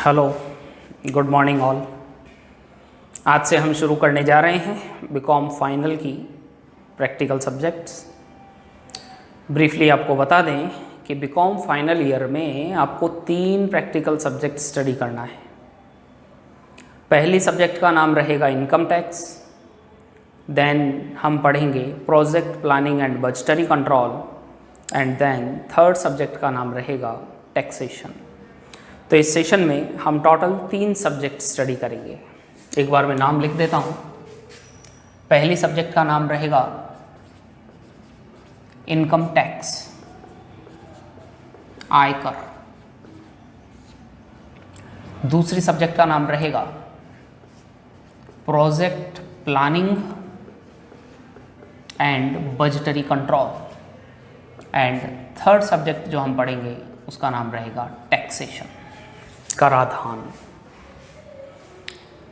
Hello, good morning all. आज से हम शुरू करने जा रहे हैं बीकॉम फाइनल की प्रैक्टिकल सब्जेक्ट्स। ब्रीफली आपको बता दें कि बीकॉम फाइनल ईयर में आपको 3 प्रैक्टिकल सब्जेक्ट स्टडी करना है। पहली सब्जेक्ट का नाम रहेगा इनकम टैक्स, देन हम पढ़ेंगे project planning and budgetary control, and then third subject का नाम रहेगा टैक्सेशन। तो इस सेशन में हम टोटल 3 सब्जेक्ट स्टडी करेंगे। एक बार मैं नाम लिख देता हूँ। पहली सब्जेक्ट का नाम रहेगा इनकम टैक्स, आयकर। दूसरी सब्जेक्ट का नाम रहेगा project planning and budgetary control, and third subject जो हम पढ़ेंगे उसका नाम रहेगा टैक्सेशन, कराधान।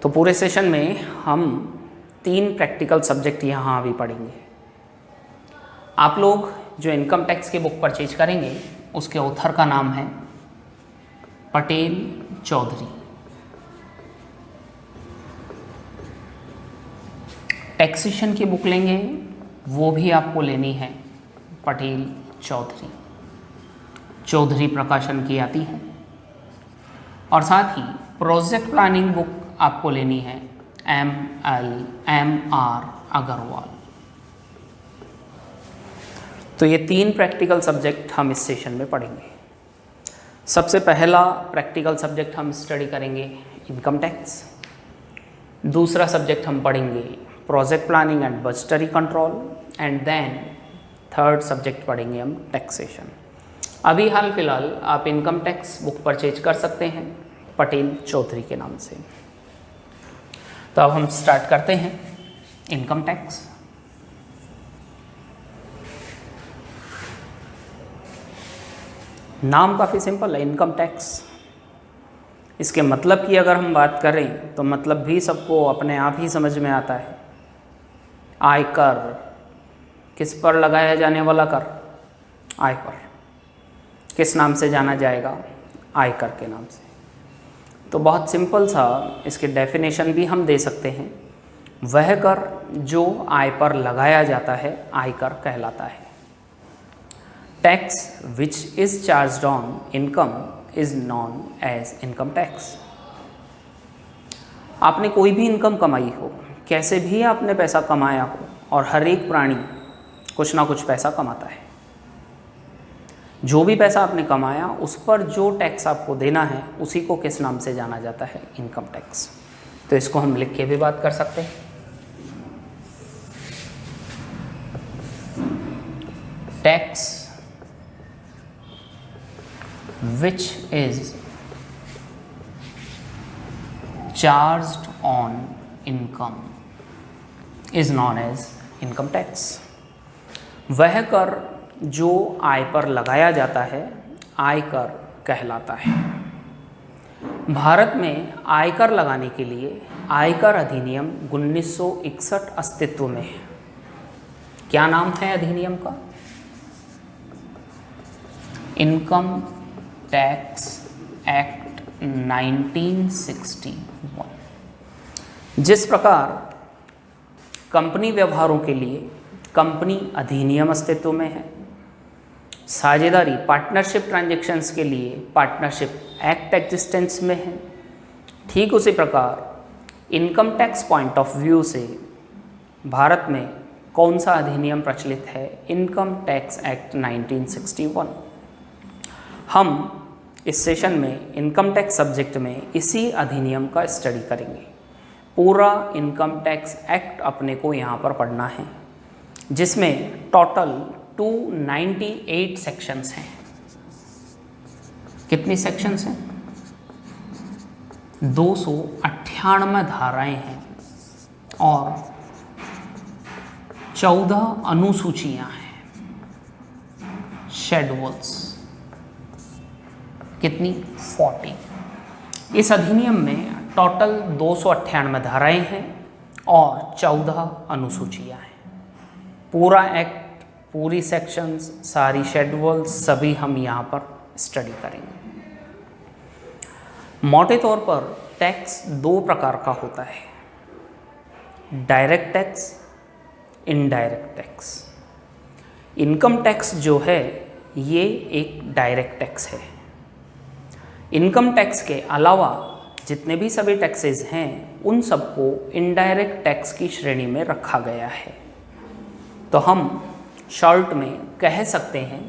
तो पूरे सेशन में हम 3 प्रैक्टिकल सब्जेक्ट यहाँ भी पढ़ेंगे। आप लोग जो इनकम टैक्स की बुक परचेज करेंगे उसके ऑथर का नाम है पटेल चौधरी। टैक्सेशन की बुक लेंगे वो भी आपको लेनी है पटेल चौधरी, चौधरी प्रकाशन की आती है। और साथ ही प्रोजेक्ट प्लानिंग बुक आपको लेनी है MR अग्रवाल। तो ये 3 प्रैक्टिकल सब्जेक्ट हम इस सेशन में पढ़ेंगे। सबसे पहला प्रैक्टिकल सब्जेक्ट हम स्टडी करेंगे इनकम टैक्स। दूसरा सब्जेक्ट हम पढ़ेंगे project planning and budgetary control, and then third subject पढ़ेंगे हम टैक्सेशन। अभी हाल फिलहाल आप इनकम टैक्स बुक परचेज कर सकते हैं पटेल चौधरी के नाम से। तो अब हम स्टार्ट करते हैं इनकम टैक्स। नाम काफ़ी सिंपल है, इनकम टैक्स। इसके मतलब की अगर हम बात करें तो मतलब भी सबको अपने आप ही समझ में आता है। आयकर, किस पर लगाया जाने वाला कर? आय पर। किस नाम से जाना जाएगा? आयकर के नाम से। तो बहुत सिंपल सा इसके डेफिनेशन भी हम दे सकते हैं। वह कर जो आय पर लगाया जाता है आयकर कहलाता है। Tax which is charged on income is known as income tax. आपने कोई भी इनकम कमाई हो, कैसे भी आपने पैसा कमाया हो, और हर एक प्राणी कुछ ना कुछ पैसा कमाता है। जो भी पैसा आपने कमाया उस पर जो टैक्स आपको देना है उसी को किस नाम से जाना जाता है? Income tax. तो इसको हम लिख के भी बात कर सकते हैं। Tax which is charged on income is known as income tax. वह कर जो आय पर लगाया जाता है आयकर कहलाता है। भारत में आयकर लगाने के लिए आयकर अधिनियम 1961 अस्तित्व में है। क्या नाम है अधिनियम का? Income tax act 1961। जिस प्रकार कंपनी व्यवहारों के लिए कंपनी अधिनियम अस्तित्व में है, साझेदारी पार्टनरशिप ट्रांजैक्शंस के लिए पार्टनरशिप एक्ट एग्जिस्टेंस में है, ठीक उसी प्रकार income tax point of view से भारत में कौन सा अधिनियम प्रचलित है? Income tax act 1961। हम इस सेशन में इनकम टैक्स सब्जेक्ट में इसी अधिनियम का स्टडी करेंगे। पूरा इनकम टैक्स एक्ट अपने को यहाँ पर पढ़ना है, जिसमें टोटल 298 सेक्शंस हैं। कितनी सेक्शंस हैं? 298 धाराएं हैं और 14 अनुसूचियां हैं, शेड्यूल्स। कितनी? 40। इस अधिनियम में टोटल 298 धाराएं हैं और 14 अनुसूचियां हैं। पूरा एक्ट, पूरी सेक्शंस, सारी शेड्यूल्स, सभी हम यहाँ पर स्टडी करेंगे। मोटे तौर पर टैक्स दो प्रकार का होता है, direct tax, indirect tax. Income tax जो है ये एक डायरेक्ट टैक्स है। इनकम टैक्स के अलावा जितने भी सभी टैक्सेस हैं उन सबको इनडायरेक्ट टैक्स की श्रेणी में रखा गया है। तो हम शॉर्ट में कह सकते हैं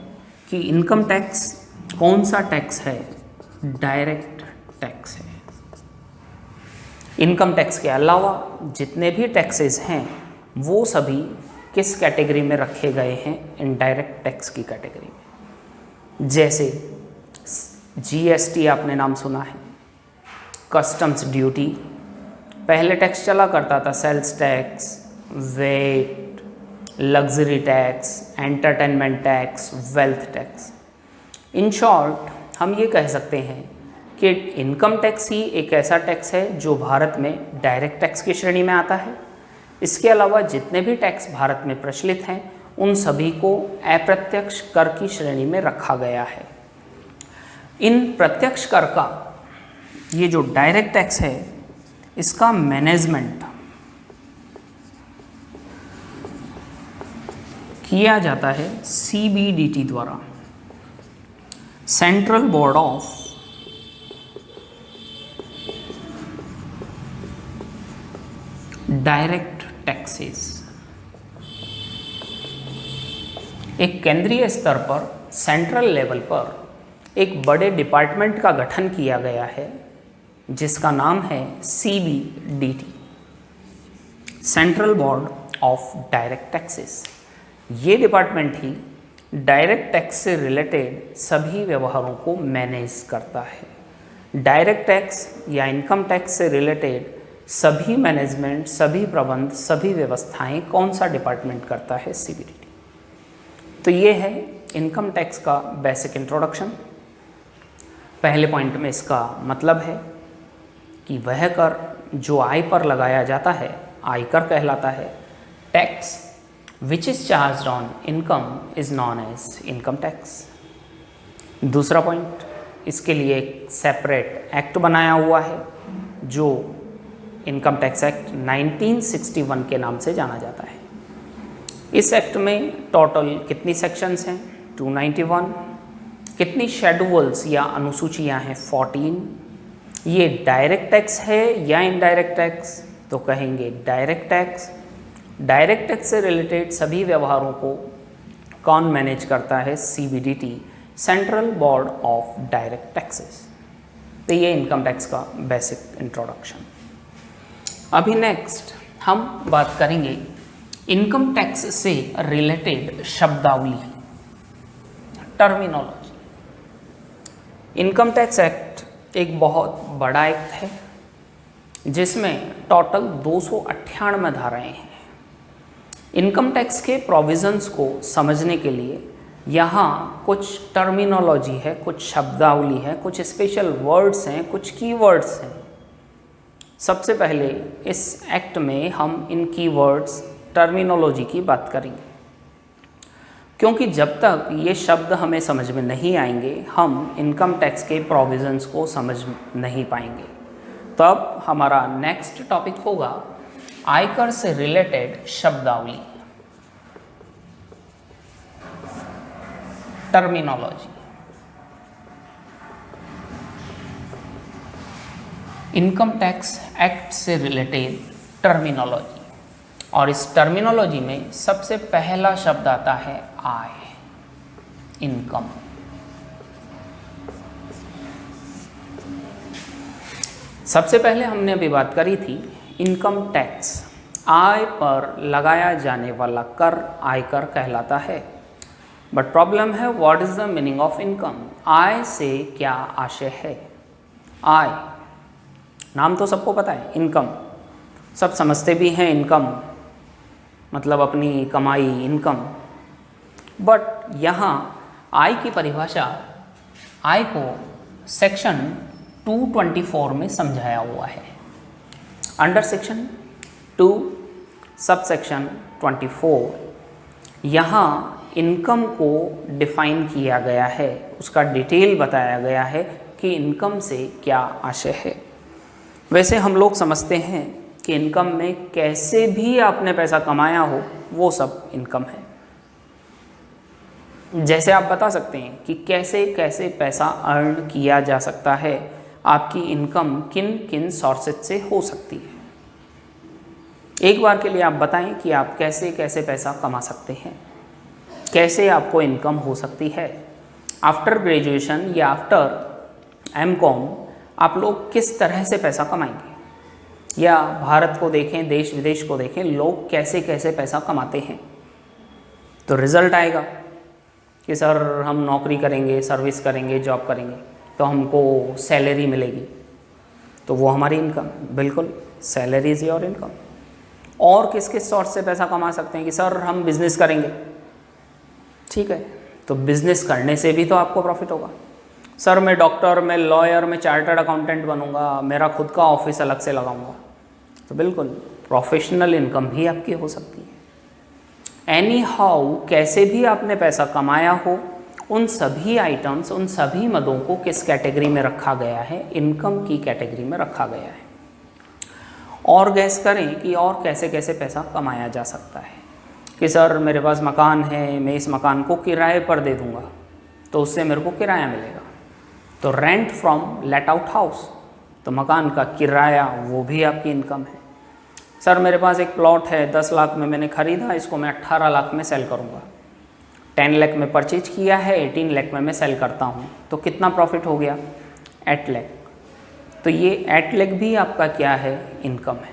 कि इनकम टैक्स कौन सा टैक्स है? डायरेक्ट टैक्स है। इनकम टैक्स के अलावा जितने भी टैक्सेस हैं वो सभी किस कैटेगरी में रखे गए हैं? इनडायरेक्ट टैक्स की कैटेगरी में। जैसे जीएसटी आपने नाम सुना है, कस्टम्स ड्यूटी, पहले टैक्स चला करता था sales tax, VAT, luxury tax, entertainment tax, wealth tax. In short हम ये कह सकते हैं कि इनकम टैक्स ही एक ऐसा टैक्स है जो भारत में डायरेक्ट टैक्स की श्रेणी में आता है। इसके अलावा जितने भी टैक्स भारत में प्रचलित हैं उन सभी को अप्रत्यक्ष कर की श्रेणी में रखा गया है। इन प्रत्यक्ष कर का ये जो डायरेक्ट टैक्स है इसका मैनेजमेंट किया जाता है सीबीडीटी द्वारा, central board of direct taxes. एक केंद्रीय स्तर पर, सेंट्रल लेवल पर एक बड़े डिपार्टमेंट का गठन किया गया है जिसका नाम है CBDT, central board of direct taxes. ये डिपार्टमेंट ही डायरेक्ट टैक्स से रिलेटेड सभी व्यवहारों को मैनेज करता है। डायरेक्ट टैक्स या इनकम टैक्स से रिलेटेड सभी मैनेजमेंट, सभी प्रबंध, सभी व्यवस्थाएं कौन सा डिपार्टमेंट करता है? सीबीडीटी। तो ये है इनकम टैक्स का बेसिक इंट्रोडक्शन। पहले पॉइंट में इसका मतलब है कि वह कर जो आय पर लगाया जाता है आयकर कहलाता है। Tax which is charged on income is known as income tax. दूसरा पॉइंट, इसके लिए एक सेपरेट एक्ट बनाया हुआ है जो इनकम टैक्स एक्ट 1961 के नाम से जाना जाता है। इस एक्ट में टोटल कितनी सेक्शंस हैं? 291। कितनी शेड्यूल्स या अनुसूचियां हैं? 14। ये डायरेक्ट टैक्स है या इनडायरेक्ट टैक्स? तो कहेंगे डायरेक्ट टैक्स। डायरेक्ट टैक्स से रिलेटेड सभी व्यवहारों को कौन मैनेज करता है? CBDT, central board of direct taxes. तो ये इनकम टैक्स का बेसिक इंट्रोडक्शन। अभी नेक्स्ट हम बात करेंगे इनकम टैक्स से रिलेटेड शब्दावली, टर्मिनोलॉजी। इनकम टैक्स एक्ट एक बहुत बड़ा एक्ट है जिसमें टोटल 298 धाराएं हैं। इनकम टैक्स के प्रोविजंस को समझने के लिए यहाँ कुछ टर्मिनोलॉजी है, कुछ शब्दावली है, कुछ स्पेशल वर्ड्स हैं, कुछ कीवर्ड्स हैं। सबसे पहले इस एक्ट में हम इन कीवर्ड्स, टर्मिनोलॉजी की बात करेंगे, क्योंकि जब तक ये शब्द हमें समझ में नहीं आएंगे हम इनकम टैक्स के प्रोविजंस को समझ नहीं पाएंगे। तब हमारा नेक्स्ट टॉपिक होगा आयकर से रिलेटेड शब्दावली, टर्मिनोलॉजी। इनकम टैक्स एक्ट से रिलेटेड टर्मिनोलॉजी, और इस टर्मिनोलॉजी में सबसे पहला शब्द आता है आय, इनकम। सबसे पहले हमने अभी बात करी थी इनकम टैक्स, आय पर लगाया जाने वाला कर आयकर कहलाता है। बट प्रॉब्लम है what is the meaning of income? आय से क्या आशय है? आय नाम तो सबको पता है, इनकम सब समझते भी हैं। इनकम मतलब अपनी कमाई, इनकम। बट यहाँ आय की परिभाषा, आय को सेक्शन 224 में समझाया हुआ है। अंडर सेक्शन 2 सब सेक्शन 24 यहाँ इनकम को डिफाइन किया गया है, उसका डिटेल बताया गया है कि इनकम से क्या आशय है। वैसे हम लोग समझते हैं कि इनकम में कैसे भी आपने पैसा कमाया हो वो सब इनकम है। जैसे आप बता सकते हैं कि कैसे कैसे पैसा अर्न किया जा सकता है, आपकी इनकम किन किन सोर्सेज से हो सकती है। एक बार के लिए आप बताएं कि आप कैसे कैसे पैसा कमा सकते हैं, कैसे आपको इनकम हो सकती है। आफ्टर ग्रेजुएशन या आफ्टर एमकॉम आप लोग किस तरह से पैसा कमाएंगे, या भारत को देखें, देश विदेश को देखें, लोग कैसे कैसे पैसा कमाते हैं। तो रिज़ल्ट आएगा कि सर हम नौकरी करेंगे, सर्विस करेंगे, जॉब करेंगे तो हमको सैलरी मिलेगी, तो वो हमारी इनकम। बिल्कुल, सैलरी इज़ योर इनकम। और किस किस सोर्स से पैसा कमा सकते हैं कि सर हम बिज़नेस करेंगे, ठीक है, तो बिज़नेस करने से भी तो आपको प्रॉफिट होगा। सर मैं डॉक्टर, मैं लॉयर, मैं चार्टर्ड अकाउंटेंट बनूंगा, मेरा खुद का ऑफिस अलग से लगाऊंगा, तो बिल्कुल प्रोफेशनल इनकम भी आपकी हो सकती है। एनी हाउ कैसे भी आपने पैसा कमाया हो, उन सभी आइटम्स, उन सभी मदों को किस कैटेगरी में रखा गया है, इनकम की कैटेगरी में रखा गया है। और गैस करें कि और कैसे कैसे पैसा कमाया जा सकता है कि सर मेरे पास मकान है, मैं इस मकान को किराए पर दे दूंगा तो उससे मेरे को किराया मिलेगा, तो rent from let out house, तो मकान का किराया वो भी आपकी इनकम है। सर मेरे पास एक प्लॉट है, 10 लाख में मैंने ख़रीदा, इसको मैं 18 लाख में सेल करूँगा। 10 लाख में परचेज किया है, 18 लाख में मैं सेल करता हूँ, तो कितना प्रॉफिट हो गया? 8 लाख। तो ये 8 लाख भी आपका क्या है? इनकम है।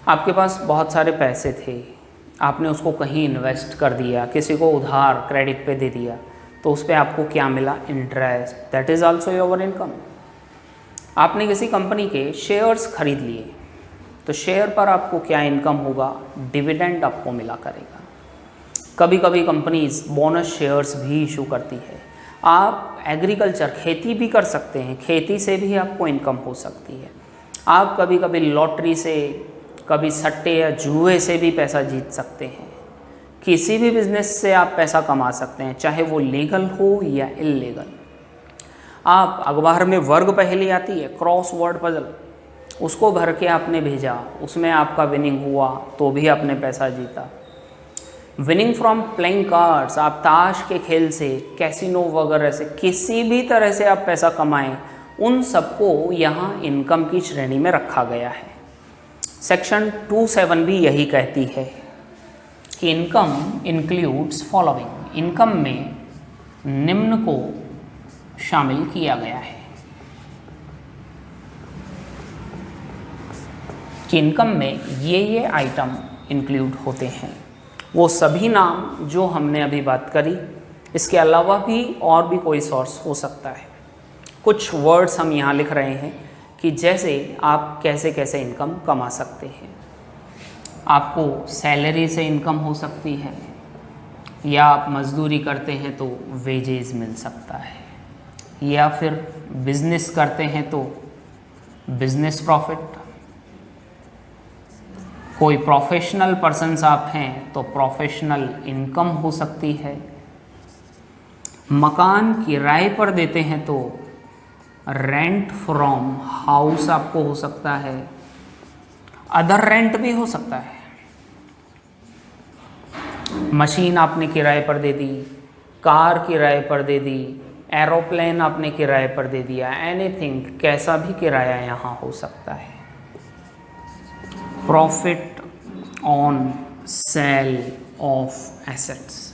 आपके पास बहुत सारे पैसे थे, आपने उसको कहीं इन्वेस्ट कर दिया, किसी को उधार क्रेडिट पे दे दिया, तो उस पर आपको क्या मिला? Interest. That is also your income. आपने किसी कंपनी के शेयर्स खरीद लिए, तो शेयर पर आपको क्या इनकम होगा? डिविडेंड आपको मिला करेगा। कभी कभी कंपनीज बोनस शेयर्स भी इशू करती है। आप एग्रीकल्चर, खेती भी कर सकते हैं, खेती से भी आपको इनकम हो सकती है। आप कभी कभी लॉटरी से, कभी सट्टे या जुए से भी पैसा जीत सकते हैं। किसी भी बिजनेस से आप पैसा कमा सकते हैं, चाहे वो लीगल हो या इल्लीगल। आप अखबार में वर्ग पहेली आती है, क्रॉस वर्ड पजल, उसको भर के आपने भेजा, उसमें आपका विनिंग हुआ तो भी आपने पैसा जीता। विनिंग फ्रॉम प्लेइंग कार्ड्स, आप ताश के खेल से, कैसीनो वगैरह से, किसी भी तरह से आप पैसा कमाएं, उन सबको यहाँ इनकम की श्रेणी में रखा गया है। सेक्शन 27 भी यही कहती है कि इनकम इंक्लूड्स फॉलोइंग, इनकम में निम्न को शामिल किया गया है कि इनकम में ये आइटम इंक्लूड होते हैं। वो सभी नाम जो हमने अभी बात करी, इसके अलावा भी और भी कोई सोर्स हो सकता है। कुछ वर्ड्स हम यहाँ लिख रहे हैं कि जैसे आप कैसे कैसे इनकम कमा सकते हैं। आपको सैलरी से इनकम हो सकती है, या आप मजदूरी करते हैं तो वेजेस मिल सकता है, या फिर बिजनेस करते हैं तो बिजनेस प्रॉफिट, कोई प्रोफेशनल पर्सन्स आप हैं तो प्रोफेशनल इनकम हो सकती है, मकान किराए पर देते हैं तो रेंट फ्रॉम हाउस आपको हो सकता है, अदर रेंट भी हो सकता है। मशीन आपने किराए पर दे दी, कार किराए पर दे दी, एरोप्लेन आपने किराए पर दे दिया, एनीथिंग, कैसा भी किराया यहाँ हो सकता है। Profit on sale of assets.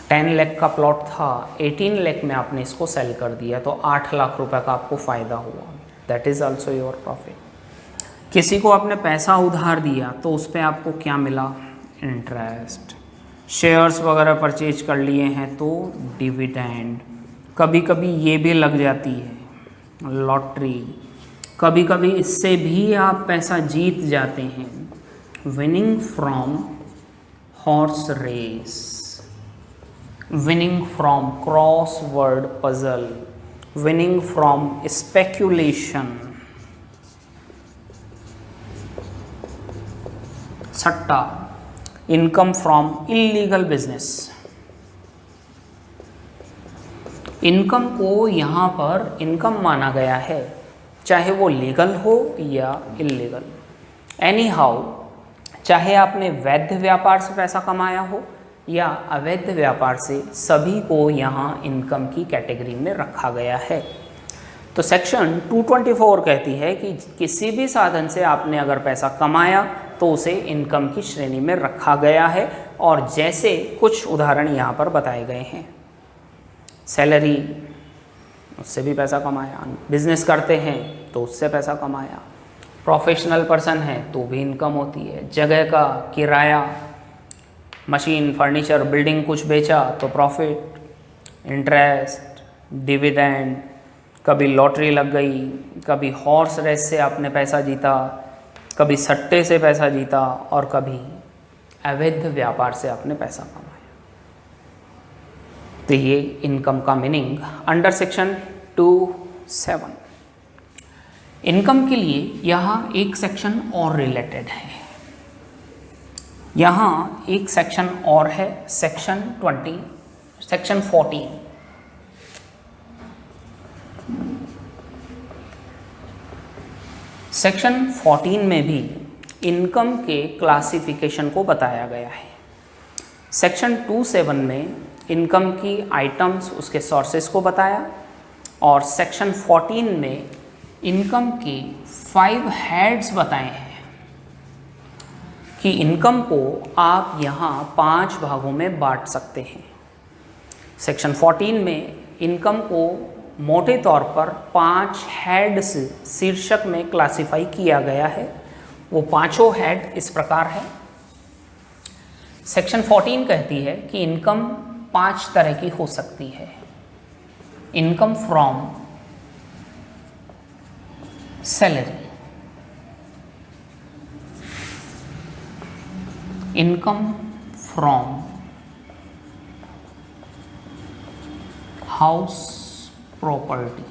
10 lakh का प्लॉट था, 18 लाख में आपने इसको सेल कर दिया, तो 8 लाख रुपए का आपको फ़ायदा हुआ। That is also your profit. किसी को आपने पैसा उधार दिया तो उस पर आपको क्या मिला? इंटरेस्ट। शेयर्स वगैरह परचेज कर लिए हैं तो डिविडेंड। कभी कभी ये भी लग जाती है लॉटरी, कभी कभी इससे भी आप पैसा जीत जाते हैं। Winning from horse race, winning from crossword puzzle, winning from speculation, सट्टा, income from illegal business, income को यहाँ पर इनकम माना गया है, चाहे वो लीगल हो या इलीगल। एनी हाउ, चाहे आपने वैध व्यापार से पैसा कमाया हो या अवैध व्यापार से, सभी को यहाँ इनकम की कैटेगरी में रखा गया है। तो सेक्शन 224 कहती है कि किसी भी साधन से आपने अगर पैसा कमाया तो उसे इनकम की श्रेणी में रखा गया है। और जैसे कुछ उदाहरण यहाँ पर बताए गए हैं, सैलरी, उससे भी पैसा कमाया, बिजनेस करते हैं तो उससे पैसा कमाया, प्रोफेशनल पर्सन है तो भी इनकम होती है, जगह का किराया, मशीन, फर्नीचर, बिल्डिंग कुछ बेचा तो प्रॉफिट, इंटरेस्ट, डिविडेंड, कभी लॉटरी लग गई, कभी हॉर्स रेस से आपने पैसा जीता, कभी सट्टे से पैसा जीता, और कभी अवैध व्यापार से आपने पैसा कमाया। तो ये इनकम का मीनिंग अंडर सेक्शन 27। इनकम के लिए यहाँ एक सेक्शन और रिलेटेड है, यहाँ एक सेक्शन और है, सेक्शन 14। सेक्शन 14 में भी इनकम के क्लासिफिकेशन को बताया गया है। सेक्शन 27 में इनकम की आइटम्स, उसके सोर्सेस को बताया, और सेक्शन 14 में इनकम के 5 हेड्स बताए हैं कि इनकम को आप यहाँ 5 भागों में बांट सकते हैं। सेक्शन 14 में इनकम को मोटे तौर पर 5 हेड्स शीर्षक में क्लासिफाई किया गया है। वो पांचों हेड इस प्रकार है। सेक्शन 14 कहती है कि इनकम 5 तरह की हो सकती है। Income from salary, income from house property,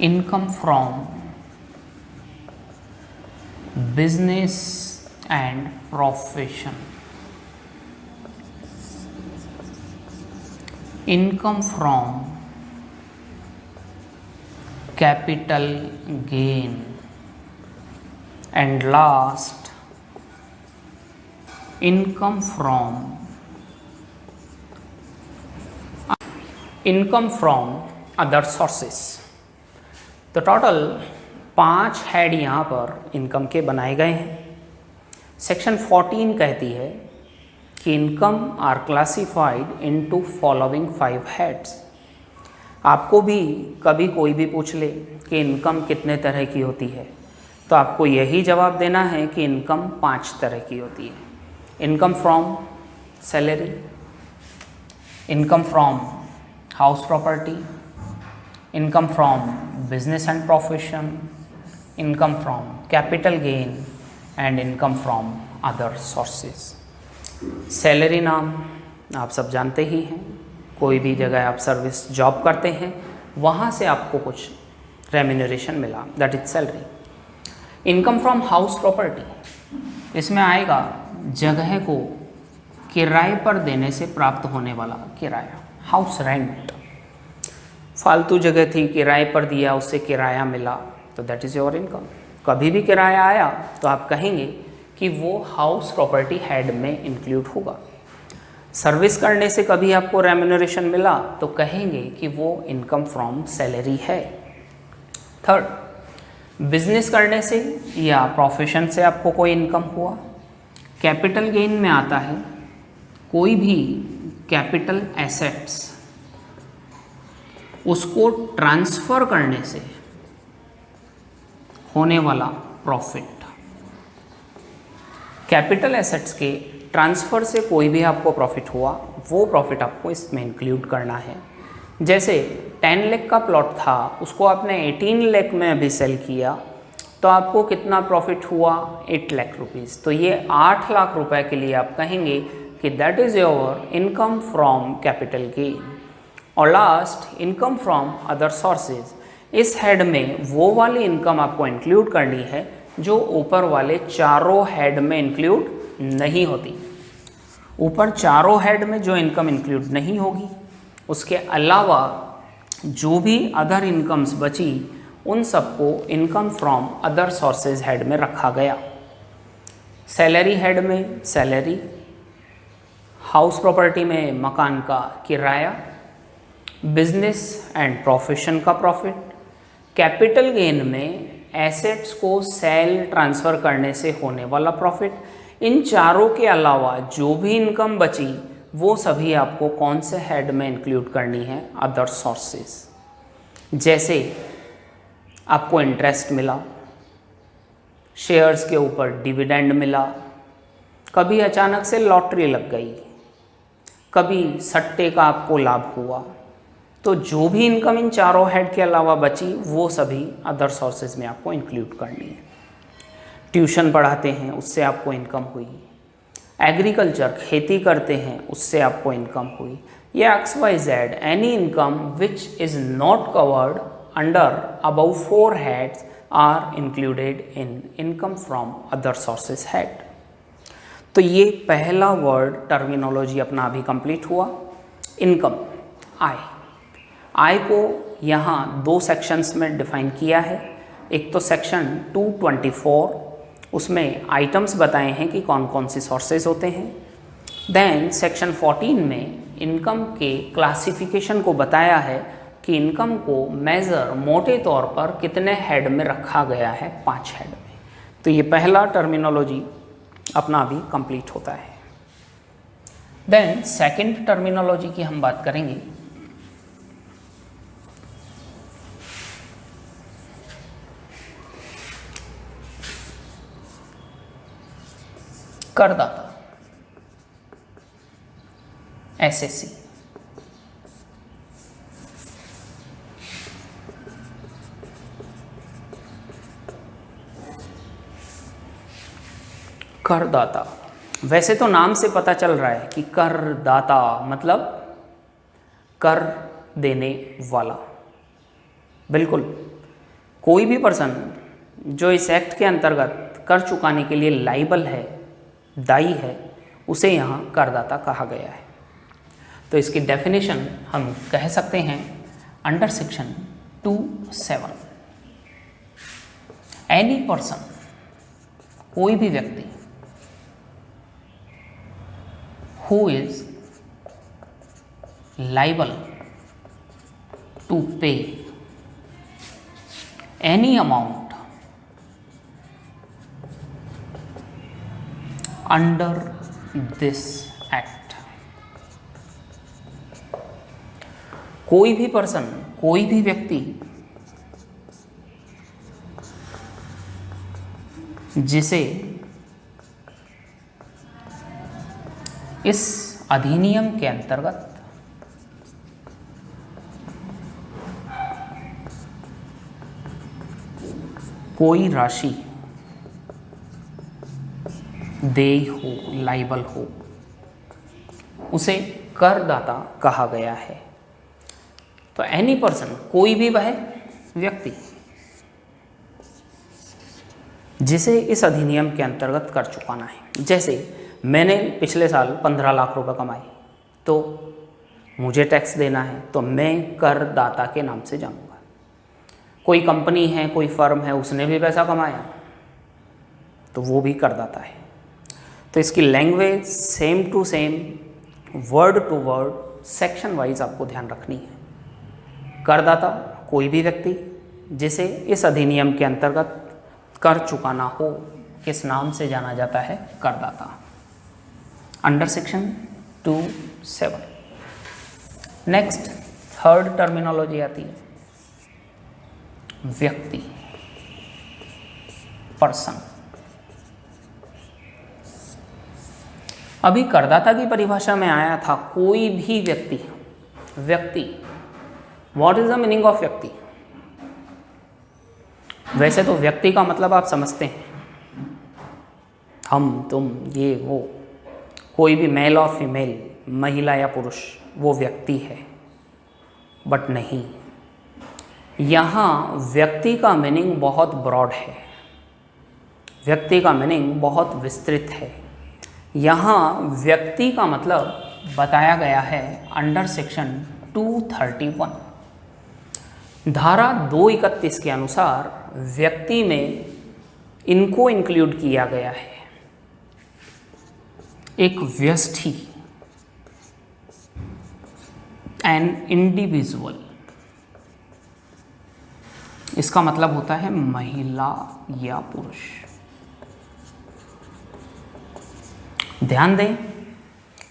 income from business and profession, income from capital gain, and last income from other sources. तो टोटल 5 हेड यहाँ पर इनकम के बनाए गए हैं। सेक्शन 14 कहती है कि income are classified into following 5 heads. आपको भी कभी कोई भी पूछ ले कि इनकम कितने तरह की होती है, तो आपको यही जवाब देना है कि इनकम 5 तरह की होती है। Income from salary, income from house property, income from business and profession, income from capital gain, and income from other sources. Salary नाम आप सब जानते ही हैं, कोई भी जगह आप सर्विस जॉब करते हैं, वहाँ से आपको कुछ रेम्यूनरेशन मिला, that is salary. Income from house property, इसमें आएगा जगह को किराए पर देने से प्राप्त होने वाला किराया, हाउस रेंट। फालतू जगह थी, किराए पर दिया, उससे किराया मिला, तो दैट इज़ योर इनकम। कभी भी किराया आया तो आप कहेंगे कि वो हाउस प्रॉपर्टी हेड में इंक्लूड होगा। सर्विस करने से कभी आपको रेम्यूनरेशन मिला तो कहेंगे कि वो इनकम फ्रॉम सैलरी है। थर्ड, बिजनेस करने से या प्रोफेशन से आपको कोई इनकम हुआ। कैपिटल गेन में आता है कोई भी कैपिटल एसेट्स, उसको ट्रांसफ़र करने से होने वाला प्रॉफिट। कैपिटल एसेट्स के ट्रांसफ़र से कोई भी आपको प्रॉफिट हुआ, वो प्रॉफिट आपको इसमें इंक्लूड करना है। जैसे 10 लाख का प्लॉट था, उसको आपने 18 लाख में अभी सेल किया, तो आपको कितना प्रॉफिट हुआ, 8 लाख रुपीज़। तो ये 8 लाख रुपए के लिए आप कहेंगे कि that is your income from capital gain. और last, income from other sources. इस हेड में वो वाली इनकम आपको इंक्लूड करनी है जो ऊपर वाले चारों हेड में इंक्लूड नहीं होती। ऊपर चारों हेड में जो इनकम इंक्लूड नहीं होगी, उसके अलावा जो भी अदर इनकम्स बची उन सबको income from other sources head में रखा गया। सैलरी हेड में सैलरी, हाउस प्रॉपर्टी में मकान का किराया, बिजनेस एंड प्रोफेशन का प्रॉफिट, कैपिटल गेन में एसेट्स को सेल ट्रांसफ़र करने से होने वाला प्रॉफिट। इन चारों के अलावा जो भी इनकम बची वो सभी आपको कौन से हेड में इंक्लूड करनी है, अदर सोर्सेज। जैसे आपको इंटरेस्ट मिला, शेयर्स के ऊपर डिविडेंड मिला, कभी अचानक से लॉटरी लग गई, कभी सट्टे का आपको लाभ हुआ, तो जो भी इनकम इन चारों हेड के अलावा बची वो सभी अदर सोर्सेज में आपको इंक्लूड करनी है। ट्यूशन पढ़ाते हैं उससे आपको इनकम हुई, एग्रीकल्चर खेती करते हैं उससे आपको इनकम हुई, या XYZ any income which is not covered under above 4 heads are included in income from other sources head. तो ये पहला वर्ड टर्मिनोलॉजी अपना अभी कंप्लीट हुआ, इनकम, आय। आय को यहाँ 2 सेक्शंस में डिफाइन किया है। एक तो सेक्शन 224, उसमें आइटम्स बताए हैं कि कौन कौन सी सोर्सेज होते हैं। देन सेक्शन 14 में इनकम के क्लासिफिकेशन को बताया है कि इनकम को मेज़र मोटे तौर पर कितने हेड में रखा गया है, 5 हेड में। तो ये पहला टर्मिनोलॉजी अपना अभी कंप्लीट होता है। देन सेकंड टर्मिनोलॉजी की हम बात करेंगे। करदाता, SSC। करदाता, वैसे तो नाम से पता चल रहा है कि करदाता मतलब कर देने वाला। बिल्कुल, कोई भी पर्सन जो इस एक्ट के अंतर्गत कर चुकाने के लिए लाइबल है, दायी है, उसे यहाँ करदाता कहा गया है। तो इसकी डेफिनेशन हम कह सकते हैं अंडर सेक्शन 27, एनी पर्सन, कोई भी व्यक्ति, who is liable to pay any amount under this act। कोई भी पर्सन, कोई भी व्यक्ति जिसे इस अधिनियम के अंतर्गत कोई राशि देय हो, लाइबल हो, उसे करदाता कहा गया है। तो एनी पर्सन, कोई भी वह व्यक्ति जिसे इस अधिनियम के अंतर्गत कर चुकाना है। जैसे मैंने पिछले साल 15 लाख रुपए कमाए, तो मुझे टैक्स देना है, तो मैं करदाता के नाम से जानूंगा। कोई कंपनी है, कोई फर्म है, उसने भी पैसा कमाया, तो वो भी करदाता है। तो इसकी language same to same, word to word, section wise आपको ध्यान रखनी है। करदाता, कोई भी व्यक्ति जिसे इस अधिनियम के अंतर्गत कर चुकाना हो, किस नाम से जाना जाता है, करदाता, under section 27। Next third terminology आती है व्यक्ति, पर्सन। अभी करदाता की परिभाषा में आया था कोई भी व्यक्ति। व्यक्ति, what is the meaning of व्यक्ति? वैसे तो व्यक्ति का मतलब आप समझते हैं, हम, तुम, ये, वो, कोई भी मेल और फीमेल, महिला या पुरुष, वो व्यक्ति है। बट नहीं, यहाँ व्यक्ति का मीनिंग बहुत ब्रॉड है, व्यक्ति का मीनिंग बहुत विस्तृत है। यहाँ व्यक्ति का मतलब बताया गया है अंडर सेक्शन 231। धारा 231 के अनुसार व्यक्ति में इनको इंक्लूड किया गया है। एक व्यष्टि, एन इंडिविजुअल, इसका मतलब होता है महिला या पुरुष। ध्यान दें,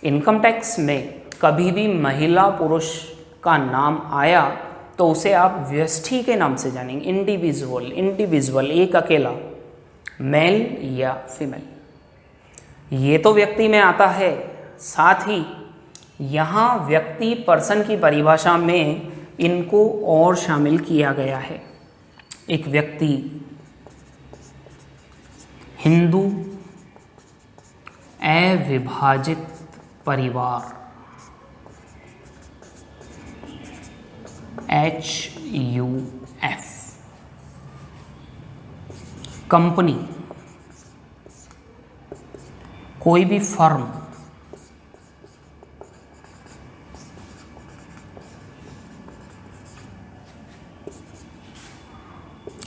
इनकम टैक्स में कभी भी महिला पुरुष का नाम आया तो उसे आप व्यष्टि के नाम से जानेंगे। इंडिविजुअल, इंडिविजुअल एक अकेला, मेल या फीमेल, ये तो व्यक्ति में आता है। साथ ही यहाँ व्यक्ति, पर्सन की परिभाषा में इनको और शामिल किया गया है। एक व्यक्ति, हिंदू अविभाजित परिवार, HUF, कंपनी, कोई भी firm,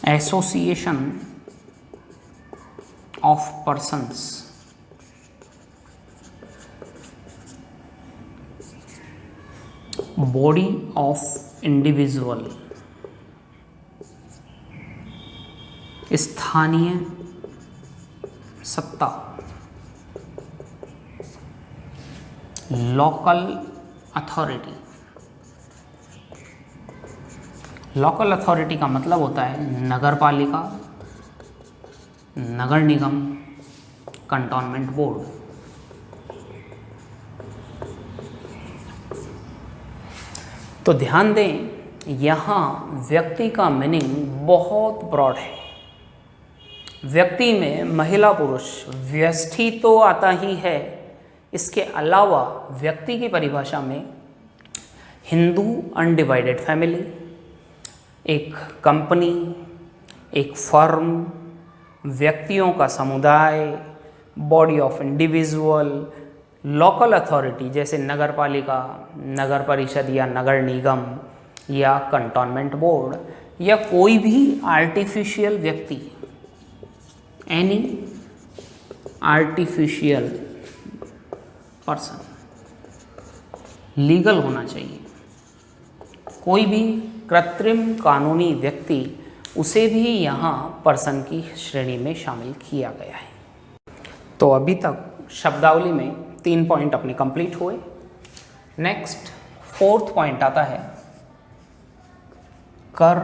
association of persons, body of individual, स्थानीय सत्ता, लोकल अथॉरिटी। लोकल अथॉरिटी का मतलब होता है नगर पालिका, नगर निगम, कंटोनमेंट बोर्ड। तो ध्यान दें, यहाँ व्यक्ति का मीनिंग बहुत ब्रॉड है। व्यक्ति में महिला पुरुष, व्यष्टि तो आता ही है, इसके अलावा व्यक्ति की परिभाषा में हिंदू अनडिवाइडेड फैमिली, एक कंपनी, एक फर्म, व्यक्तियों का समुदाय, body of individual, local authority जैसे नगर पालिका, नगर परिषद या नगर निगम या कंटोनमेंट बोर्ड, या कोई भी आर्टिफिशियल व्यक्ति, एनी आर्टिफिशियल पर्सन, लीगल होना चाहिए। कोई भी कृत्रिम कानूनी व्यक्ति, उसे भी यहाँ पर्सन की श्रेणी में शामिल किया गया है। तो अभी तक शब्दावली में 3 पॉइंट अपने कंप्लीट हुए। नेक्स्ट 4th पॉइंट आता है कर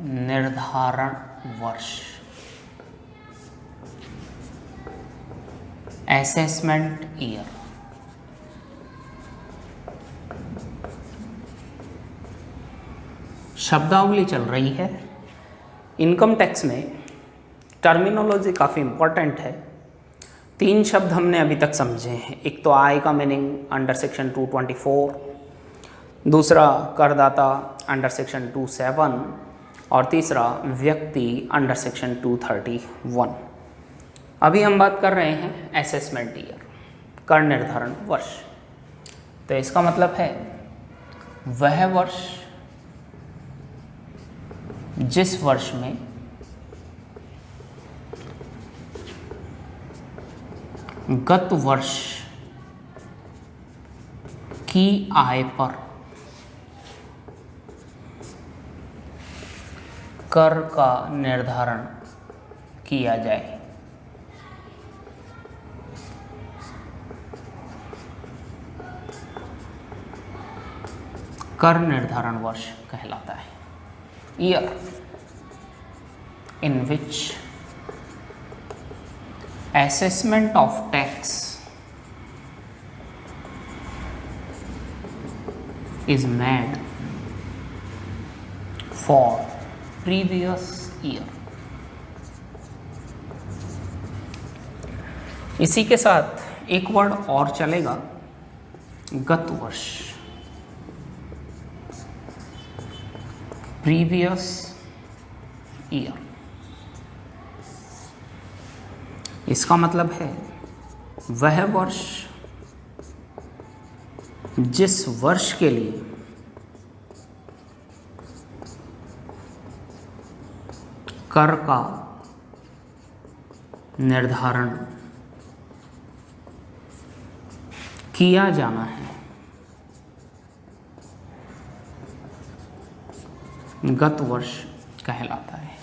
निर्धारण वर्ष, असेसमेंट ईयर। शब्दावली चल रही है। इनकम टैक्स में टर्मिनोलॉजी काफ़ी इम्पोर्टेंट है। 3 शब्द हमने अभी तक समझे हैं। एक तो आय का मीनिंग अंडर सेक्शन 224, दूसरा करदाता अंडर सेक्शन 27 और तीसरा व्यक्ति अंडर सेक्शन 231। अभी हम बात कर रहे हैं असेसमेंट ईयर, कर निर्धारण वर्ष। तो इसका मतलब है वह वर्ष जिस वर्ष में गत वर्ष की आय पर कर का निर्धारण किया जाए। कर निर्धारण वर्ष कहलाता है। Year in which assessment of tax is made for previous year। इसी के साथ एक वर्ड और चलेगा, गत वर्ष, प्रीवियस ईयर। इसका मतलब है वह वर्ष जिस वर्ष के लिए कर का निर्धारण किया जाना है, गत वर्ष कहलाता है।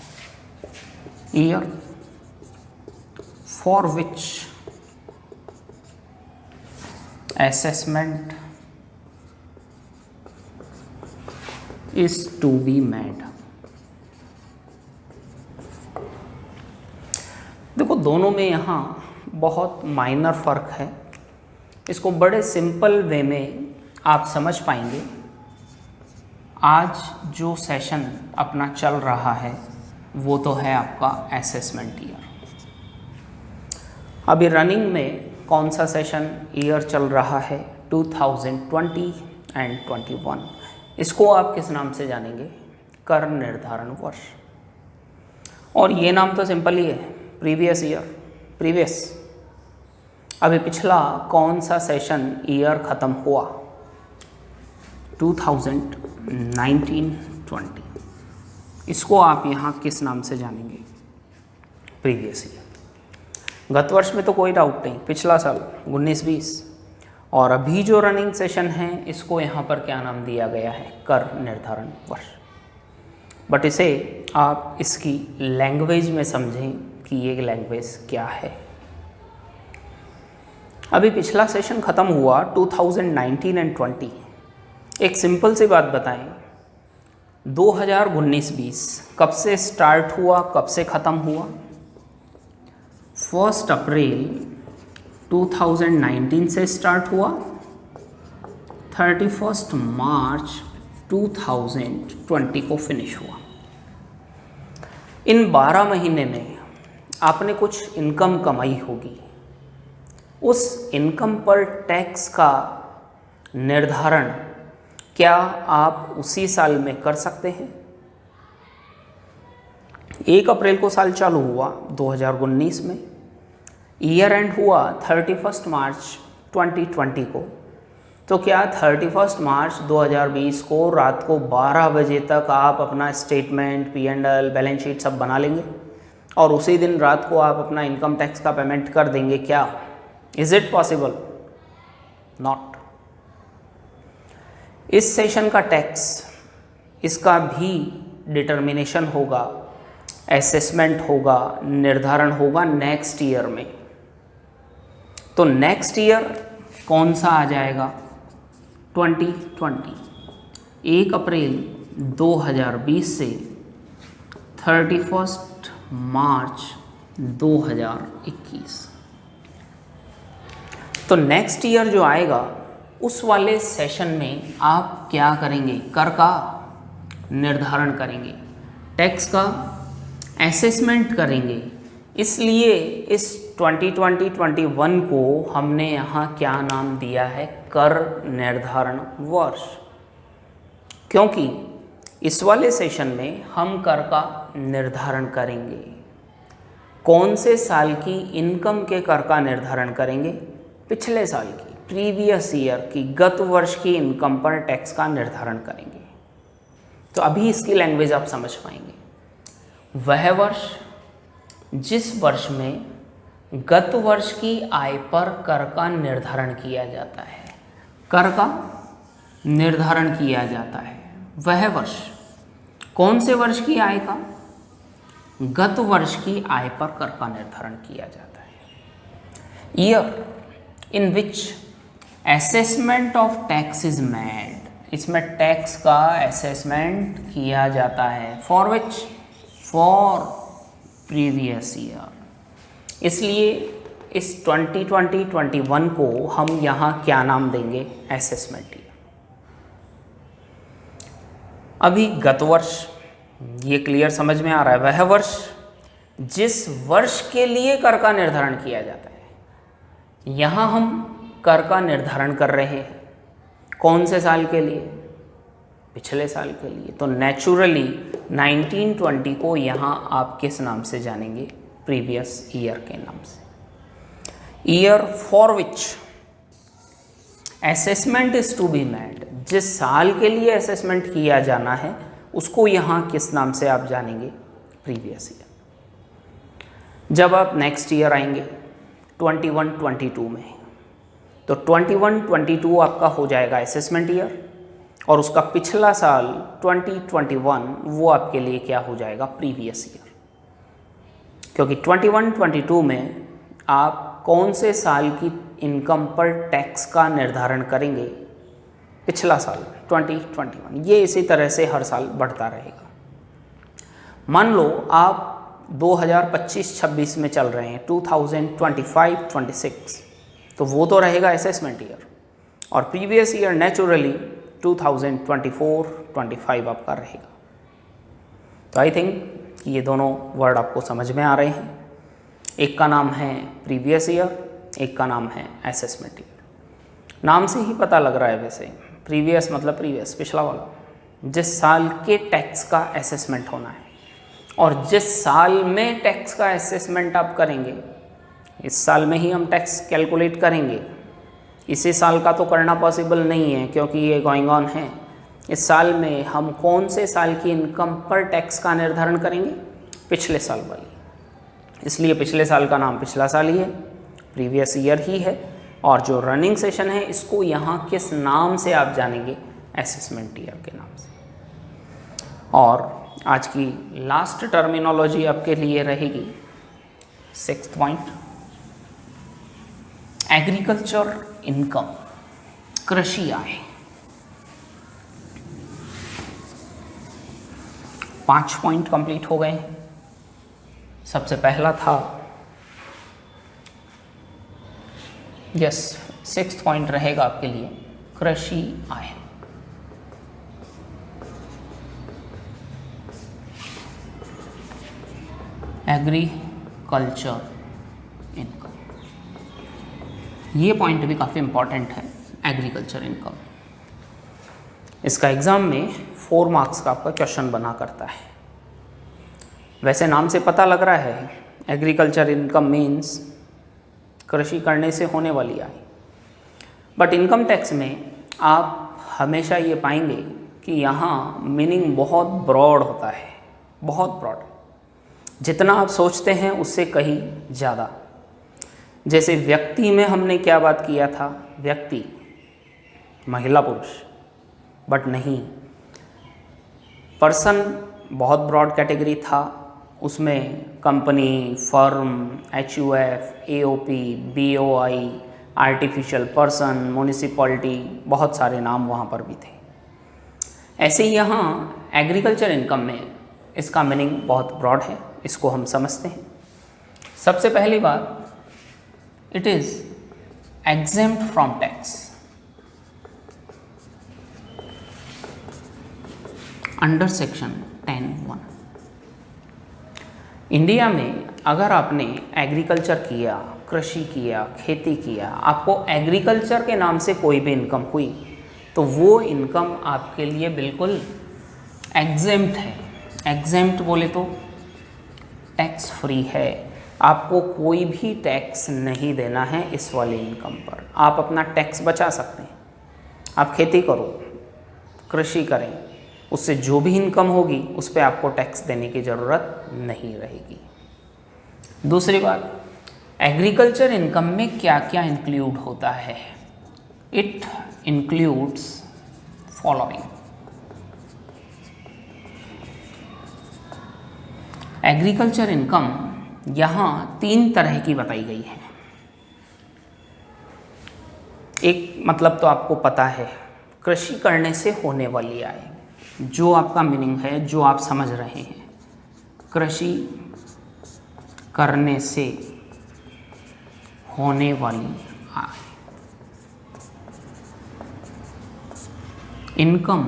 Year for which assessment is to be made। देखो दोनों में यहाँ बहुत माइनर फ़र्क है, इसको बड़े सिंपल वे में आप समझ पाएंगे। आज जो सेशन अपना चल रहा है वो तो है आपका असेसमेंट ईयर। अभी रनिंग में कौन सा सेशन ईयर चल रहा है? 2020 एंड 21। इसको आप किस नाम से जानेंगे? कर निर्धारण वर्ष। और ये नाम तो सिंपल ही है, प्रीवियस ईयर, प्रीवियस। अभी पिछला कौन सा सेशन ईयर ख़त्म हुआ? 2019-20। इसको आप यहाँ किस नाम से जानेंगे? Previous year. गत वर्ष में तो कोई डाउट नहीं, पिछला साल 19-20। और अभी जो रनिंग सेशन है इसको यहाँ पर क्या नाम दिया गया है? कर निर्धारण वर्ष। बट इसे आप इसकी लैंग्वेज में समझें कि ये लैंग्वेज क्या है। अभी पिछला सेशन ख़त्म हुआ 2019 एंड 20। एक सिंपल सी बात बताएं, 2019-20 कब से स्टार्ट हुआ, कब से ख़त्म हुआ? 1 अप्रैल 2019 से स्टार्ट हुआ, 31 मार्च 2020 को फिनिश हुआ। इन 12 महीने में आपने कुछ इनकम कमाई होगी। उस इनकम पर टैक्स का निर्धारण क्या आप उसी साल में कर सकते हैं? 1 अप्रैल को साल चालू हुआ 2019 में, ईयर एंड हुआ 31 मार्च 2020 को। तो क्या 31 मार्च 2020 को रात को 12 बजे तक आप अपना स्टेटमेंट, P&L, बैलेंस शीट सब बना लेंगे और उसी दिन रात को आप अपना इनकम टैक्स का पेमेंट कर देंगे? क्या इज इट पॉसिबल? नॉट। इस सेशन का टैक्स, इसका भी डिटर्मिनेशन होगा, असेसमेंट होगा, निर्धारण होगा नेक्स्ट ईयर में। तो नेक्स्ट ईयर कौन सा आ जाएगा? 2020। 1 अप्रैल 2020 से 31 मार्च 2021। तो नेक्स्ट ईयर जो आएगा उस वाले सेशन में आप क्या करेंगे? कर का निर्धारण करेंगे, टैक्स का असेसमेंट करेंगे। इसलिए इस 2020-21 को हमने यहाँ क्या नाम दिया है? कर निर्धारण वर्ष। क्योंकि इस वाले सेशन में हम कर का निर्धारण करेंगे। कौन से साल की इनकम के कर का निर्धारण करेंगे? पिछले साल की, प्रीवियस ईयर की, गत वर्ष की इनकम पर टैक्स का निर्धारण करेंगे। तो अभी इसकी लैंग्वेज आप समझ पाएंगे। वह वर्ष जिस वर्ष में गत वर्ष की आय पर कर का निर्धारण किया जाता है, कर का निर्धारण किया जाता है। वह वर्ष कौन से वर्ष की आय का? गत वर्ष की आय पर कर का निर्धारण किया जाता है। Year in which assessment of tax is made, इसमें टैक्स का असेसमेंट किया जाता है। For which? For previous year. इसलिए इस 2020-21 को हम यहाँ क्या नाम देंगे? Assessment year. अभी गत वर्ष, ये क्लियर समझ में आ रहा है। वह वर्ष जिस वर्ष के लिए कर का निर्धारण किया जाता है। यहाँ हम कर का निर्धारण कर रहे हैं कौन से साल के लिए? पिछले साल के लिए। तो नेचुरली 1920 को यहाँ आप किस नाम से जानेंगे? प्रीवियस ईयर के नाम से। Year for which assessment is to be made, जिस साल के लिए असेसमेंट किया जाना है उसको यहाँ किस नाम से आप जानेंगे? Previous year. जब आप नेक्स्ट ईयर आएंगे 21-22 में, तो 21-22 आपका हो जाएगा असेसमेंट ईयर, और उसका पिछला साल 2021 वो आपके लिए क्या हो जाएगा? Previous year. क्योंकि 21-22 में आप कौन से साल की इनकम पर टैक्स का निर्धारण करेंगे? पिछला साल 2021। ये इसी तरह से हर साल बढ़ता रहेगा। मान लो आप 2025-26 में चल रहे हैं, 2025-26, तो वो तो रहेगा असेसमेंट ईयर, और प्रीवियस ईयर नेचुरली 2024-25 आपका रहेगा। तो आई थिंक ये दोनों वर्ड आपको समझ में आ रहे हैं। एक का नाम है प्रीवियस ईयर, एक का नाम है असेसमेंट ईयर। नाम से ही पता लग रहा है वैसे, प्रीवियस मतलब प्रीवियस, पिछला वाला, जिस साल के टैक्स का असेसमेंट होना है, और जिस साल में टैक्स का असेसमेंट आप करेंगे, इस साल में ही हम टैक्स कैलकुलेट करेंगे। इसी साल का तो करना पॉसिबल नहीं है क्योंकि ये गोइंग ऑन है। इस साल में हम कौन से साल की इनकम पर टैक्स का निर्धारण करेंगे? पिछले साल वाली। इसलिए पिछले साल का नाम पिछला साल ही है, प्रीवियस ईयर ही है, और जो रनिंग सेशन है इसको यहाँ किस नाम से आप जानेंगे? असेसमेंट ईयर के नाम से। और आज की लास्ट टर्मिनोलॉजी आपके लिए रहेगी 6th पॉइंट, एग्रीकल्चर इनकम, कृषि आय। 5 पॉइंट कंप्लीट हो गए हैं। सबसे पहला था 6th पॉइंट रहेगा आपके लिए कृषि आय। एग्रीकल्चर इनकम, ये पॉइंट भी काफ़ी इंपॉर्टेंट है, एग्रीकल्चर इनकम। इसका एग्ज़ाम में 4 मार्क्स का आपका क्वेश्चन बना करता है। वैसे नाम से पता लग रहा है एग्रीकल्चर इनकम मीन्स कृषि करने से होने वाली आय, बट इनकम टैक्स में आप हमेशा ये पाएंगे कि यहाँ मीनिंग बहुत ब्रॉड होता है, बहुत ब्रॉड, जितना आप सोचते हैं उससे कहीं ज़्यादा। जैसे व्यक्ति में हमने क्या बात किया था? व्यक्ति, महिला पुरुष, बट नहीं, पर्सन बहुत ब्रॉड कैटेगरी था। उसमें company, firm, HUF, AOP, BOI, artificial person, municipality, बहुत सारे नाम वहाँ पर भी थे। ऐसे ही यहाँ एग्रीकल्चर इनकम में इसका मीनिंग बहुत ब्रॉड है, इसको हम समझते हैं। सबसे पहली बात, it is exempt from tax under section 10(1). India में अगर आपने एग्रीकल्चर किया, कृषि किया, खेती किया, आपको एग्रीकल्चर के नाम से कोई भी इनकम हुई, तो वो इनकम आपके लिए बिल्कुल एग्जेम्प्ट है। एग्जेम्प्ट बोले तो टैक्स फ्री है, आपको कोई भी टैक्स नहीं देना है इस वाली इनकम पर। आप अपना टैक्स बचा सकते हैं। आप खेती करो, कृषि करें, उससे जो भी इनकम होगी उस पर आपको टैक्स देने की ज़रूरत नहीं रहेगी। दूसरी बात, एग्रीकल्चर इनकम में क्या क्या इंक्लूड होता है? It includes following. Agriculture income यहाँ 3 तरह की बताई गई है। एक मतलब तो आपको पता है, कृषि करने से होने वाली आय, जो आपका मीनिंग है, जो आप समझ रहे हैं, कृषि करने से होने वाली आय। Income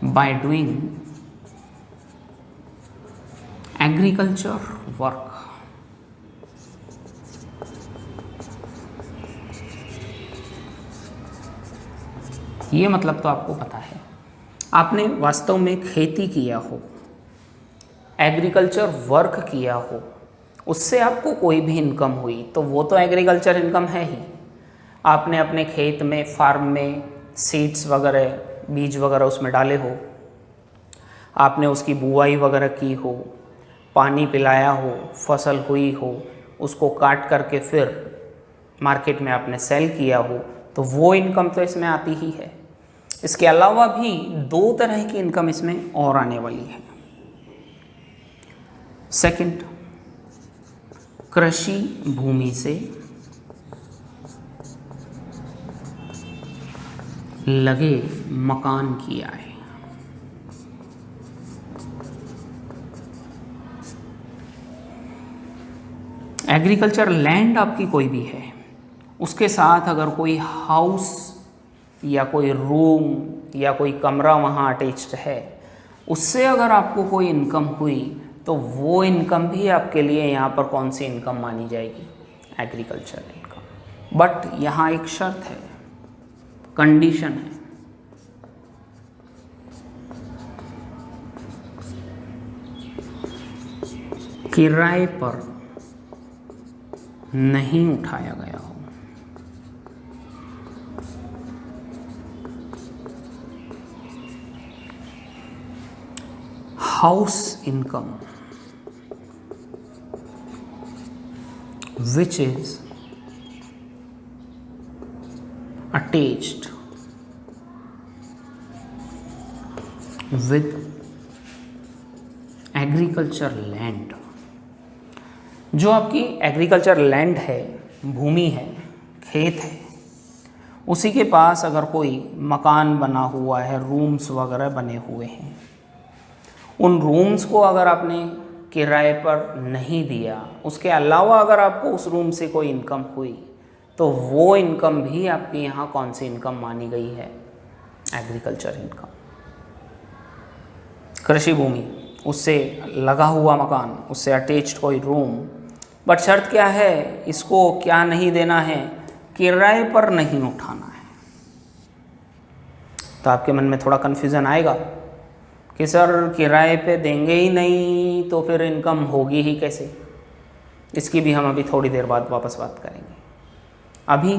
by doing agriculture work. ये मतलब तो आपको पता है, आपने वास्तव में खेती किया हो, एग्रीकल्चर वर्क किया हो, उससे आपको कोई भी इनकम हुई तो वो तो एग्रीकल्चर इनकम है ही। आपने अपने खेत में, फार्म में सीड्स वगैरह, बीज वगैरह उसमें डाले हो, आपने उसकी बुआई वगैरह की हो, पानी पिलाया हो, फसल हुई हो, उसको काट करके फिर मार्केट में आपने सेल किया हो, तो वो इनकम तो इसमें आती ही है। इसके अलावा भी 2 तरह की इनकम इसमें और आने वाली है। सेकंड, कृषि भूमि से लगे मकान की आय। एग्रीकल्चर लैंड आपकी कोई भी है, उसके साथ अगर कोई हाउस या कोई रूम या कोई कमरा वहाँ अटैच्ड है, उससे अगर आपको कोई इनकम हुई तो वो इनकम भी आपके लिए यहाँ पर कौन सी इनकम मानी जाएगी? Agriculture income. बट यहाँ एक शर्त है, कंडीशन है, किराए पर नहीं उठाया गया हो। House income which is attached with agriculture land। जो आपकी एग्रीकल्चर लैंड है, भूमि है, खेत है, उसी के पास अगर कोई मकान बना हुआ है, रूम्स वगैरह बने हुए हैं, उन रूम्स को अगर आपने किराए पर नहीं दिया, उसके अलावा अगर आपको उस रूम से कोई इनकम हुई, तो वो इनकम भी आपकी यहाँ कौन सी इनकम मानी गई है? Agriculture income. कृषि भूमि, उससे लगा हुआ मकान, उससे अटैच्ड कोई रूम, बट शर्त क्या है? इसको क्या नहीं देना है? किराए पर नहीं उठाना है। तो आपके मन में थोड़ा कन्फ्यूज़न आएगा कि सर किराए पे देंगे ही नहीं तो फिर इनकम होगी ही कैसे? इसकी भी हम अभी थोड़ी देर बाद वापस बात करेंगे। अभी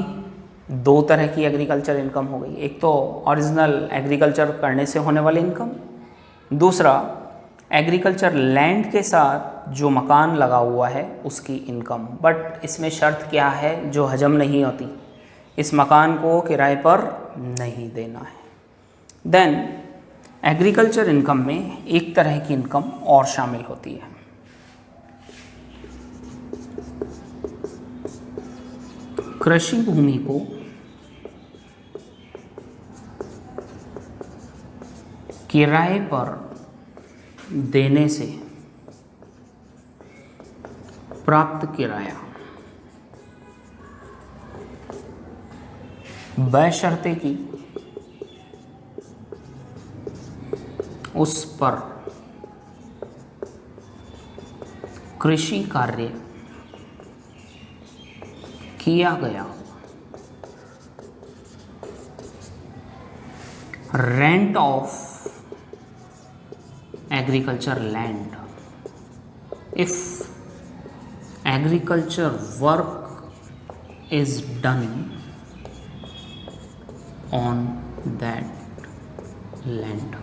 2 तरह की एग्रीकल्चर इनकम हो गई, एक तो ओरिजिनल एग्रीकल्चर करने से होने वाली इनकम, दूसरा एग्रीकल्चर लैंड के साथ जो मकान लगा हुआ है उसकी इनकम। बट इसमें शर्त क्या है जो हजम नहीं होती? इस मकान को किराए पर नहीं देना है। देन एग्रीकल्चर इनकम में एक तरह की इनकम और शामिल होती है, कृषि भूमि को किराए पर देने से प्राप्त किराया बशर्ते कि उस पर कृषि कार्य किया गया हो। Rent of agriculture land, if agriculture work is done on that land।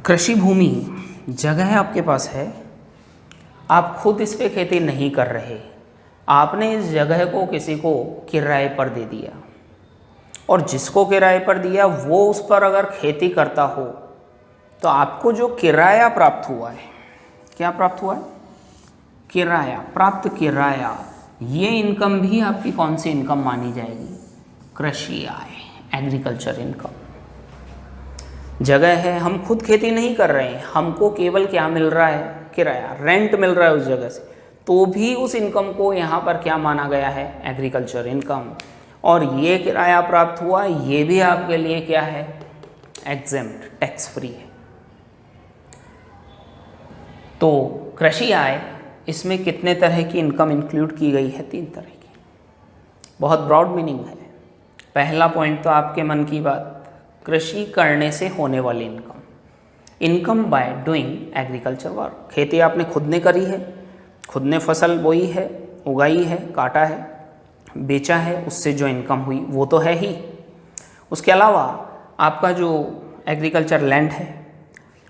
कृषि भूमि जगह आपके पास है, आप खुद इस पे खेती नहीं कर रहे, आपने इस जगह को किसी को किराए पर दे दिया, और जिसको किराए पर दिया वो उस पर अगर खेती करता हो तो आपको जो किराया प्राप्त हुआ है, क्या प्राप्त हुआ है? किराया, प्राप्त किराया, ये इनकम भी आपकी कौन सी इनकम मानी जाएगी? कृषि आय, एग्रीकल्चर इनकम। जगह है, हम खुद खेती नहीं कर रहे हैं, हमको केवल क्या मिल रहा है? किराया, रेंट मिल रहा है उस जगह से, तो भी उस इनकम को यहाँ पर क्या माना गया है? Agriculture income. और ये किराया प्राप्त हुआ, ये भी आपके लिए क्या है? एग्जेम्प्ट, टैक्स फ्री है। तो कृषि आय, इसमें कितने तरह की इनकम इंक्लूड की गई है? 3 तरह की। बहुत ब्रॉड मीनिंग है। पहला पॉइंट तो आपके मन की बात, कृषि करने से होने वाली income. Income by doing agriculture work. खेती आपने खुद ने करी है, खुद ने फसल बोई है, उगाई है, काटा है, बेचा है, उससे जो इनकम हुई वो तो है ही। उसके अलावा आपका जो एग्रीकल्चर लैंड है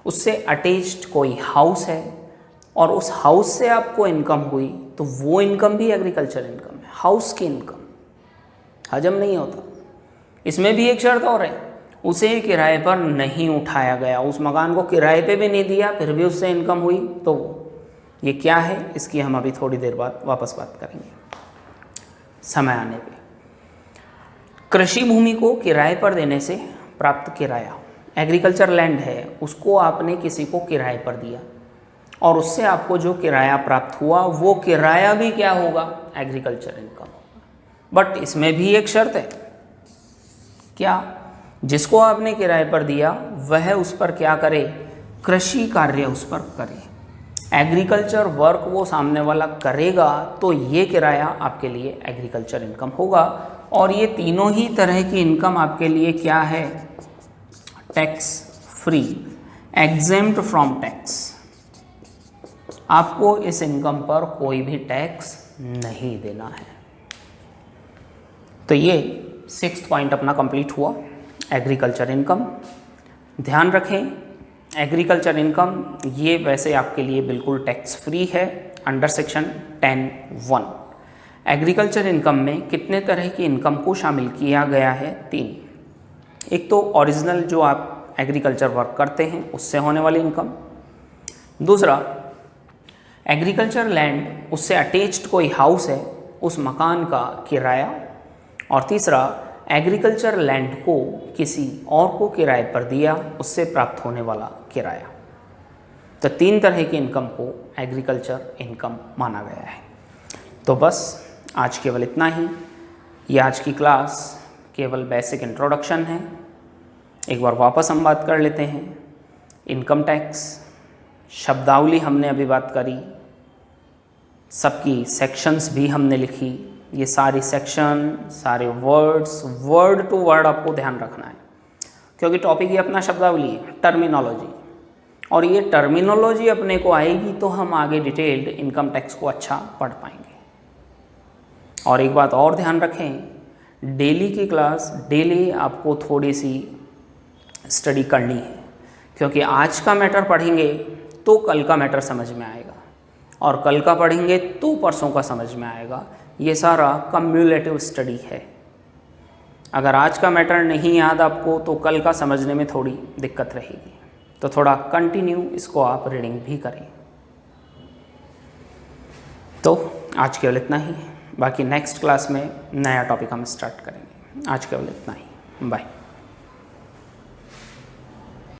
उससे अटैच्ड कोई हाउस है और उस हाउस से आपको इनकम हुई तो वो इनकम भी एग्रीकल्चर इनकम है। हाउस की इनकम हजम नहीं होता। इसमें भी एक शर्त और है, उसे किराए पर नहीं उठाया गया, उस मकान को किराए पे भी नहीं दिया फिर भी उससे इनकम हुई तो ये क्या है, इसकी हम अभी थोड़ी देर बाद वापस बात करेंगे समय आने पे। कृषि भूमि को किराए पर देने से प्राप्त किराया, एग्रीकल्चर लैंड है उसको आपने किसी को किराए पर दिया और उससे आपको जो किराया प्राप्त हुआ वो किराया भी क्या होगा, एग्रीकल्चर इनकम होगा। बट इसमें भी एक शर्त है, क्या, जिसको आपने किराए पर दिया वह उस पर क्या करे, कृषि कार्य उस पर करे, एग्रीकल्चर वर्क वो सामने वाला करेगा तो ये किराया आपके लिए एग्रीकल्चर इनकम होगा। और ये तीनों ही तरह की इनकम आपके लिए क्या है, tax free, exempt from tax. आपको इस इनकम पर कोई भी टैक्स नहीं देना है। तो ये 6th पॉइंट अपना कंप्लीट हुआ, एग्रीकल्चर इनकम। ध्यान रखें एग्रीकल्चर इनकम ये वैसे आपके लिए बिल्कुल टैक्स फ्री है अंडर सेक्शन 10(1). एग्रीकल्चर इनकम में कितने तरह की इनकम को शामिल किया गया है, 3। एक तो ओरिजिनल जो आप एग्रीकल्चर वर्क करते हैं उससे होने वाली इनकम, दूसरा एग्रीकल्चर लैंड उससे अटैच्ड कोई हाउस है उस मकान का किराया, और तीसरा एग्रीकल्चर लैंड को किसी और को किराए पर दिया उससे प्राप्त होने वाला किराया। तो 3 तरह की इनकम को एग्रीकल्चर इनकम माना गया है। तो बस आज केवल इतना ही। ये आज की क्लास केवल बेसिक इंट्रोडक्शन है। एक बार वापस हम बात कर लेते हैं। इनकम टैक्स शब्दावली हमने अभी बात करी, सबकी सेक्शंस भी हमने लिखी। ये सारी सेक्शन, सारे वर्ड्स, वर्ड टू वर्ड आपको ध्यान रखना है क्योंकि टॉपिक ही अपना शब्दावली है, टर्मिनोलॉजी। और ये टर्मिनोलॉजी अपने को आएगी तो हम आगे डिटेल्ड इनकम टैक्स को अच्छा पढ़ पाएंगे। और एक बात और ध्यान रखें, डेली की क्लास डेली आपको थोड़ी सी स्टडी करनी है क्योंकि आज का मैटर पढ़ेंगे तो कल का मैटर समझ में आएगा और कल का पढ़ेंगे तो परसों का समझ में आएगा। ये सारा कम्युलेटिव स्टडी है। अगर आज का मैटर नहीं याद आपको तो कल का समझने में थोड़ी दिक्कत रहेगी, तो थोड़ा कंटिन्यू इसको आप रीडिंग भी करें। तो आज केवल इतना ही, बाकी नेक्स्ट क्लास में नया टॉपिक हम स्टार्ट करेंगे। आज केवल इतना ही, बाय।